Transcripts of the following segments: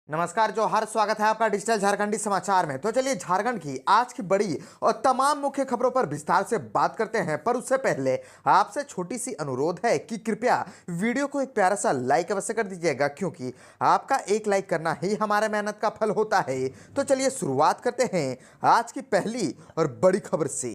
नमस्कार जोहार, स्वागत है आपका डिजिटल झारखंडी समाचार में। तो चलिए झारखंड की आज की बड़ी और तमाम मुख्य खबरों पर विस्तार से बात करते हैं, पर उससे पहले आपसे छोटी सी अनुरोध है कि कृपया वीडियो को एक प्यारा सा लाइक अवश्य कर दीजिएगा, क्योंकि आपका एक लाइक करना ही हमारे मेहनत का फल होता है। तो चलिए शुरुआत करते हैं आज की पहली और बड़ी खबर से।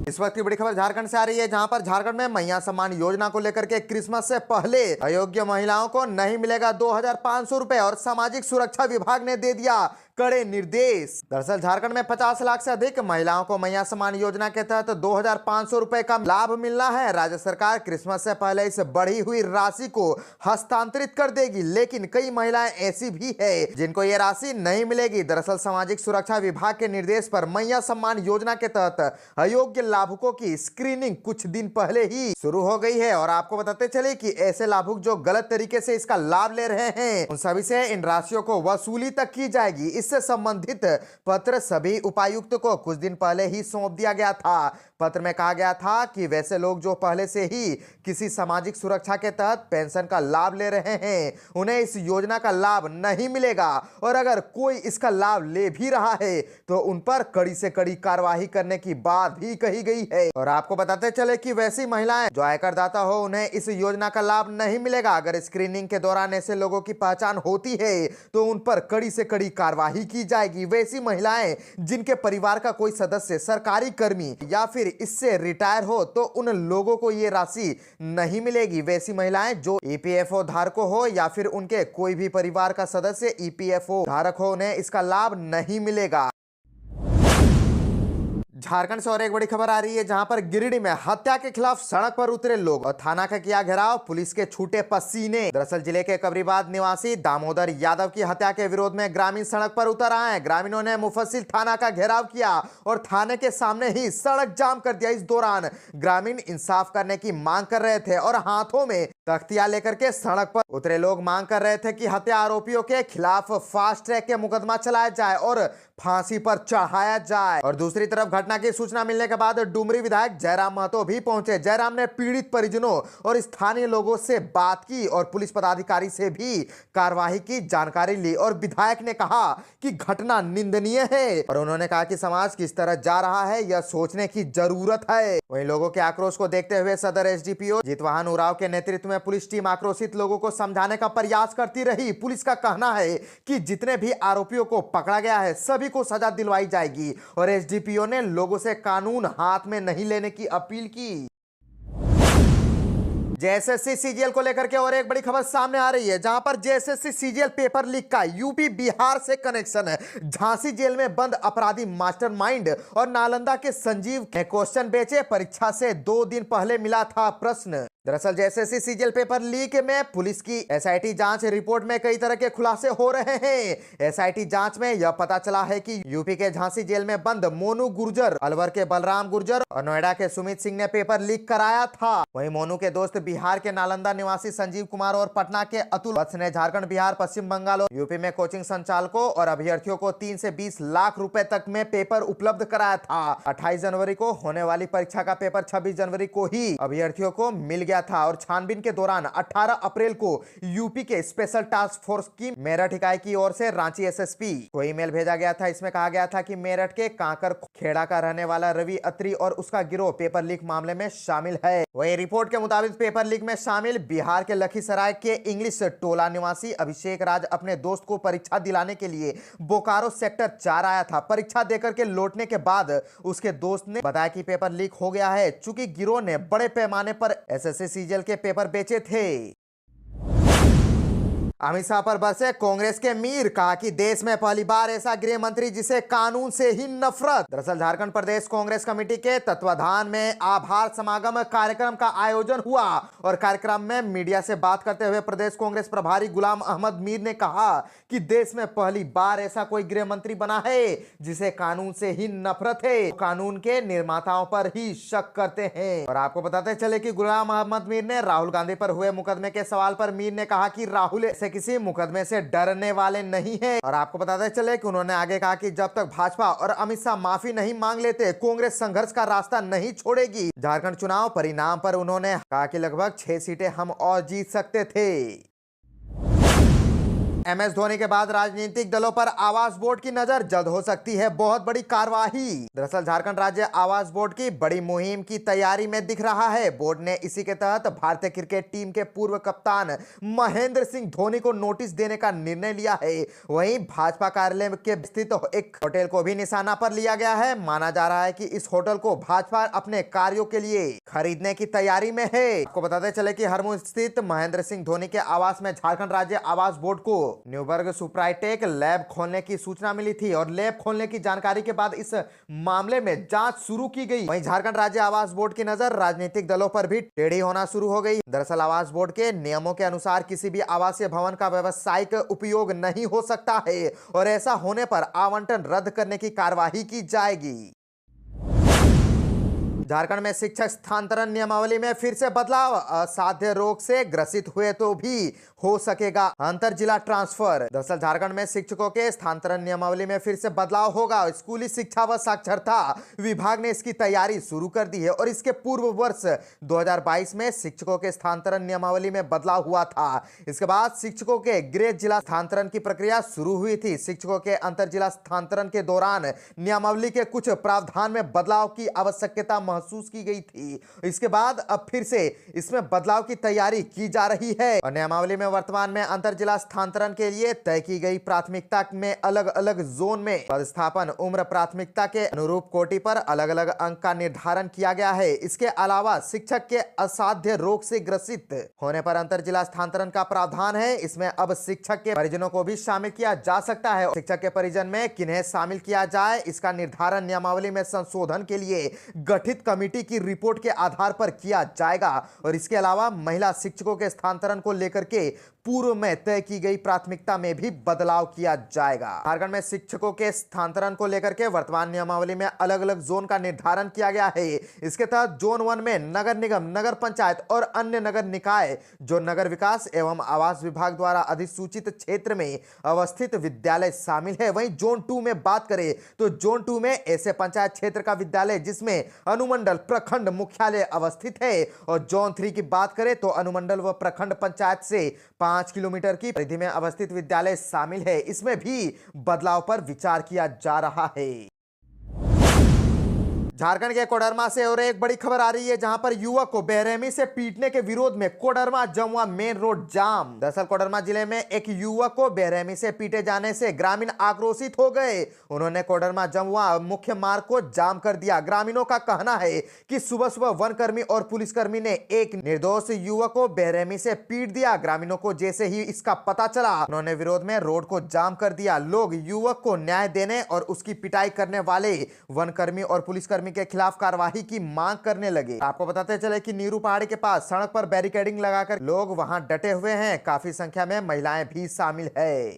इस वक्त की बड़ी खबर झारखंड से आ रही है, जहां पर झारखंड में मैया सम्मान योजना को लेकर के क्रिसमस से पहले अयोग्य महिलाओं को नहीं मिलेगा 2,500 रुपए और सामाजिक सुरक्षा विभाग ने दे दिया कड़े निर्देश। दरअसल झारखंड में 50 लाख से अधिक महिलाओं को मैया सम्मान योजना के तहत 2,500 रुपए का लाभ मिलना है। राज्य सरकार क्रिसमस से पहले इस बढ़ी हुई राशि को हस्तांतरित कर देगी, लेकिन कई महिलाएं ऐसी भी है जिनको ये राशि नहीं मिलेगी। दरअसल सामाजिक सुरक्षा विभाग के निर्देश पर मैया सम्मान योजना के तहत अयोग्य लाभुकों की स्क्रीनिंग कुछ दिन पहले ही शुरू हो गई है और आपको बताते चले कि ऐसे लाभुक जो गलत तरीके से इसका लाभ ले रहे हैं उन सभी से इन राशियों को वसूली तक की जाएगी। इससे संबंधित पत्र सभी उपायुक्त को कुछ दिन पहले ही सौंप दिया गया था। पत्र में कहा गया था कि वैसे लोग जो पहले से ही किसी सामाजिक सुरक्षा के तहत पेंशन का लाभ ले रहे हैं उन्हें इस योजना का लाभ नहीं मिलेगा, और अगर कोई इसका लाभ ले भी रहा है तो उन पर कड़ी से कड़ी कार्रवाई करने की बात भी कही गई है। और आपको बताते चले कि वैसी महिलाएं जो आयकर दाता हो उन्हें इस योजना का लाभ नहीं मिलेगा। अगर स्क्रीनिंग के दौरान ऐसे लोगों की पहचान होती है तो उन पर कड़ी से कड़ी कार्रवाई की जाएगी। वैसी महिलाएं जिनके परिवार का कोई सदस्य सरकारी कर्मी या फिर इससे रिटायर हो तो उन लोगों को ये राशि नहीं मिलेगी। वैसी महिलाएं जो ईपीएफओ धारकों हो या फिर उनके कोई भी परिवार का सदस्य ईपीएफओ धारक हो उन्हें इसका लाभ नहीं मिलेगा। झारखंड से और एक बड़ी खबर आ रही है, जहां पर गिरिडीह में हत्या के खिलाफ सड़क पर उतरे लोग और थाना का किया घेराव, पुलिस के छूटे पसीने। दरअसल जिले के कबरीबाद निवासी दामोदर यादव की हत्या के विरोध में ग्रामीण सड़क पर उतर आए हैं। ग्रामीणों ने मुफस्सिल थाना का घेराव किया और थाने के सामने ही सड़क जाम कर दिया। इस दौरान ग्रामीण इंसाफ करने की मांग कर रहे थे और हाथों में तख्तियां लेकर के सड़क पर उतरे लोग मांग कर रहे थे कि हत्या आरोपियों के खिलाफ फास्ट ट्रैक के मुकदमा चलाया जाए और फांसी पर चढ़ाया जाए। और दूसरी तरफ घटना की सूचना मिलने के बाद डुमरी विधायक जयराम महतो भी पहुंचे। जयराम ने पीड़ित परिजनों और स्थानीय लोगों से बात की और पुलिस पदाधिकारी से भी कार्रवाई की जानकारी ली और विधायक ने कहा कि घटना निंदनीय है और उन्होंने कहा कि समाज किस तरह जा रहा है यह सोचने की जरूरत है। वहीं लोगों के आक्रोश को देखते हुए सदर एसडीपीओ जितवाहन उरांव के नेतृत्व में पुलिस टीम आक्रोशित लोगों को समझाने का प्रयास करती रही। पुलिस का कहना है कि जितने भी आरोपियों को पकड़ा गया है सभी को सजा दिलवाई जाएगी और एसडीपीओ ने लोगों से कानून हाथ में नहीं लेने की अपील की। जेएसएससी सीजीएल को लेकर के और एक बड़ी खबर सामने आ रही है, जहां पर जेएसएससी सीजीएल पेपर लीक का यूपी बिहार से कनेक्शन है। झांसी जेल में बंद अपराधी मास्टरमाइंड और नालंदा के संजीव ने क्वेश्चन बेचे, परीक्षा से 2 दिन पहले मिला था प्रश्न। दरअसल जेएसएससी सीजीएल पेपर लीक में पुलिस की एसआईटी जांच रिपोर्ट में कई तरह के खुलासे हो रहे हैं। एसआईटी जांच में यह पता चला है कि यूपी के झांसी जेल में बंद मोनू गुर्जर, अलवर के बलराम गुर्जर और नोएडा के सुमित सिंह ने पेपर लीक कराया था। वहीं मोनू के दोस्त बिहार के नालंदा निवासी संजीव कुमार और पटना के अतुल वत्स ने झारखंड, बिहार, पश्चिम बंगाल और यूपी में कोचिंग संचालकों और अभ्यर्थियों को 3 से 20 लाख रुपए तक में पेपर उपलब्ध कराया था। 28 जनवरी को होने वाली परीक्षा का पेपर 26 जनवरी को ही अभ्यर्थियों को मिल गया था और छानबीन के दौरान 18 अप्रैल को यूपी के स्पेशल टास्क फोर्स की मेरठ इकाई की ओर से रांची एसएसपी को ईमेल भेजा गया था। इसमें कहा गया था कि मेरठ के कांकर खेड़ा का रहने वाला रवि अत्री और उसका गिरोह पेपर लीक मामले में शामिल है। वही रिपोर्ट के मुताबिक पेपर लीक में शामिल बिहार के लखीसराय के इंग्लिश टोला निवासी अभिषेक राज अपने दोस्त को परीक्षा दिलाने के लिए बोकारो सेक्टर 4 आया था। परीक्षा देकर के लौटने के बाद उसके दोस्त ने बताया कि पेपर लीक हो गया है, चूंकि गिरोह ने बड़े पैमाने पर एसएससी सीजीएल के पेपर बेचे थे। अमित शाह पर बरसे कांग्रेस के मीर, कहा कि देश में पहली बार ऐसा गृह मंत्री जिसे कानून से ही नफरत। दरअसल झारखंड प्रदेश कांग्रेस कमेटी के तत्वाधान में आभार समागम कार्यक्रम का आयोजन हुआ और कार्यक्रम में मीडिया से बात करते हुए प्रदेश कांग्रेस प्रभारी गुलाम अहमद मीर ने कहा कि देश में पहली बार ऐसा कोई गृह मंत्री बना है जिसे कानून से ही नफरत है, कानून के निर्माताओं पर ही शक करते हैं। और आपको बताते चले कि गुलाम अहमद मीर ने राहुल गांधी पर हुए मुकदमे के सवाल पर मीर ने कहा कि राहुल ऐसे किसी मुकदमे से डरने वाले नहीं है। और आपको बताते चले कि उन्होंने आगे कहा कि जब तक भाजपा और अमित शाह माफी नहीं मांग लेते कांग्रेस संघर्ष का रास्ता नहीं छोड़ेगी। झारखंड चुनाव परिणाम पर उन्होंने कहा कि लगभग 6 सीटें हम और जीत सकते थे। MS धोनी के बाद राजनीतिक दलों पर आवास बोर्ड की नजर, जल्द हो सकती है बहुत बड़ी कार्यवाही। दरअसल झारखंड राज्य आवास बोर्ड की बड़ी मुहिम की तैयारी में दिख रहा है। बोर्ड ने इसी के तहत भारतीय क्रिकेट टीम के पूर्व कप्तान महेंद्र सिंह धोनी को नोटिस देने का निर्णय लिया है। वहीं भाजपा कार्यालय के स्थित एक होटल को भी निशाना पर लिया गया है। माना जा रहा है कि इस होटल को भाजपा अपने कार्यों के लिए खरीदने की तैयारी में है। आपको बताते चले कि हरमू स्थित महेंद्र सिंह धोनी के आवास में झारखंड राज्य आवास बोर्ड को न्यूबर्ग सुपराइटेक लैब खोलने की सूचना मिली थी और लैब खोलने की जानकारी के बाद इस मामले में जांच शुरू की गई। वहीं झारखंड राज्य आवास बोर्ड की नजर राजनीतिक दलों पर भी टेढ़ी होना शुरू हो गई। दरअसल आवास बोर्ड के नियमों के अनुसार किसी भी आवासीय भवन का व्यावसायिक उपयोग नहीं हो सकता है और ऐसा होने पर आवंटन रद्द करने की कार्यवाही की जाएगी। झारखंड में शिक्षक स्थानांतरण नियमावली में फिर से बदलाव, असाध्य रोग से ग्रसित हुए तो भी हो सकेगा अंतर जिला ट्रांसफर। दरअसल झारखंड में शिक्षकों के स्थानांतरण नियमावली में फिर से बदलाव होगा। स्कूली शिक्षा व साक्षरता विभाग ने इसकी तैयारी शुरू कर दी है और इसके पूर्व वर्ष 2022 में शिक्षकों के स्थानांतरण नियमावली में बदलाव हुआ था। इसके बाद शिक्षकों के गृह जिला स्थानांतरण की प्रक्रिया शुरू हुई थी। शिक्षकों के अंतर जिला स्थानांतरण के दौरान नियमावली के कुछ प्रावधान में बदलाव की आवश्यकता महसूस की गई थी। इसके बाद अब फिर से इसमें बदलाव की तैयारी की जा रही है और नियमावली में वर्तमान में अंतर जिला स्थानांतरण के लिए तय की गई प्राथमिकता में अलग अलग जोन में पदस्थापन उम्र प्राथमिकता के अनुरूप कोटि पर अलग अलग अंक का निर्धारण किया गया है। इसके अलावा शिक्षक के असाध्य रोग से ग्रसित होने पर अंतर जिला स्थानांतरण का प्रावधान है। इसमें अब शिक्षक के परिजनों को भी शामिल किया जा सकता है। शिक्षक के परिजन में किन्हें शामिल किया जाए, इसका निर्धारण नियमावली में संशोधन के लिए गठित कमेटी की रिपोर्ट के आधार पर किया जाएगा और इसके अलावा महिला शिक्षकों के स्थानांतरण को लेकर के पूर्व में तय की गई प्राथमिकता में भी बदलाव किया जाएगा। झारखंड में शिक्षकों के स्थानांतरण को लेकर के वर्तमान नियमावली में अलग अलग जोन का निर्धारण किया गया है। इसके तहत जोन 1 में नगर निगम, नगर पंचायत और अन्य नगर निकाय जो नगर विकास एवं आवास विभाग द्वारा अधिसूचित क्षेत्र में अवस्थित विद्यालय शामिल है। वहीं जोन 2 में बात करें तो जोन 2 में ऐसे पंचायत क्षेत्र का विद्यालय जिसमें अनुमंडल प्रखंड मुख्यालय अवस्थित है और जोन 3 की बात करें तो अनुमंडल व प्रखंड पंचायत से 5 किलोमीटर की परिधि में अवस्थित विद्यालय शामिल है। इसमें भी बदलाव पर विचार किया जा रहा है। झारखंड के कोडरमा से और एक बड़ी खबर आ रही है जहां पर युवक को बेरहमी से पीटने के विरोध में कोडरमा जमुआ मेन रोड जाम। दरअसल कोडरमा जिले में एक युवक को बेरहमी से पीटे जाने से ग्रामीण आक्रोशित हो गए। उन्होंने कोडरमा जमुआ मुख्य मार्ग को जाम कर दिया। ग्रामीणों का कहना है कि सुबह सुबह वनकर्मी और पुलिसकर्मी ने एक निर्दोष युवक को बेरहमी से पीट दिया। ग्रामीणों को जैसे ही इसका पता चला उन्होंने विरोध में रोड को जाम कर दिया। लोग युवक को न्याय देने और उसकी पिटाई करने वाले वनकर्मी और पुलिसकर्मी के खिलाफ कार्रवाई की मांग करने लगे। आपको बताते चले कि नीरू पहाड़ी के पास सड़क पर बैरिकेडिंग लगाकर लोग वहां डटे हुए हैं। काफी संख्या में महिलाएं भी शामिल है।